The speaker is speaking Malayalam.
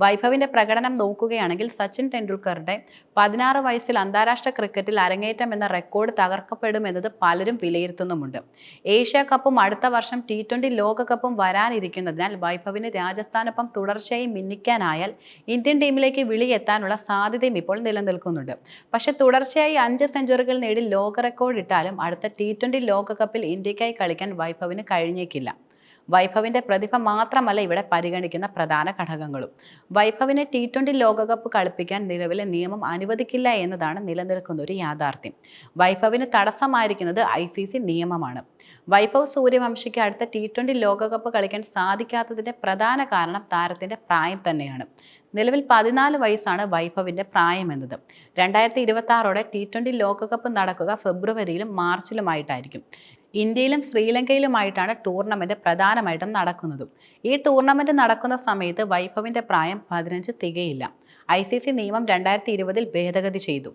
വൈഭവിന്റെ പ്രകടനം നോക്കുകയാണെങ്കിൽ സച്ചിൻ ടെണ്ടുൽക്കറുടെ 16 വയസ്സിൽ അന്താരാഷ്ട്ര ക്രിക്കറ്റിൽ അരങ്ങേറ്റം എന്ന റെക്കോർഡ് തകർക്കപ്പെടുമെന്നത് പലരും വിലയിരുത്തുന്നുമുണ്ട്. ഏഷ്യ കപ്പും അടുത്ത വർഷം T20 ലോകകപ്പും വരാനിരിക്കുന്നതിനാൽ വൈഭവിന് രാജസ്ഥാനൊപ്പം തുടർച്ചയായി മിന്നിക്കാനായാൽ ഇന്ത്യൻ ടീമിലേക്ക് വിളിയെത്താനുള്ള സാധ്യതയും ഇപ്പോൾ നിലനിൽക്കുന്നുണ്ട്. പക്ഷെ തുടർച്ചയായി 5 സെഞ്ചുറികൾ നേടി ലോക റെക്കോർഡ് ഇട്ടാലും അടുത്ത T20 ലോകകപ്പിൽ ഇന്ത്യക്കായി കളിക്കാൻ വൈഭവിന് കഴിഞ്ഞേക്കില്ല. വൈഭവിന്റെ പ്രതിഭ മാത്രമല്ല ഇവിടെ പരിഗണിക്കുന്ന പ്രധാന ഘടകങ്ങളും. വൈഭവിനെ T20 ലോകകപ്പ് കളിപ്പിക്കാൻ നിലവിലെ നിയമം അനുവദിക്കില്ല എന്നതാണ് നിലനിൽക്കുന്ന ഒരു യാഥാർത്ഥ്യം. വൈഭവിന് തടസ്സമായിരിക്കുന്നത് ICC നിയമമാണ്. വൈഭവ് സൂര്യവംശിക്ക് അടുത്ത T20 ലോകകപ്പ് കളിക്കാൻ സാധിക്കാത്തതിന്റെ പ്രധാന കാരണം താരത്തിന്റെ പ്രായം തന്നെയാണ്. നിലവിൽ 14 വയസ്സാണ് വൈഭവിന്റെ പ്രായം എന്നത്. 2026 T20 ലോകകപ്പ് നടക്കുക ഫെബ്രുവരിയിലും മാർച്ചിലുമായിട്ടായിരിക്കും. ഇന്ത്യയിലും ശ്രീലങ്കയിലുമായിട്ടാണ് ടൂർണമെന്റ് പ്രധാനമായിട്ടും നടക്കുന്നതും. ഈ ടൂർണമെന്റ് നടക്കുന്ന സമയത്ത് വൈഭവിന്റെ പ്രായം 15 തികയില്ല. ICC നിയമം 2020 ഭേദഗതി ചെയ്തു.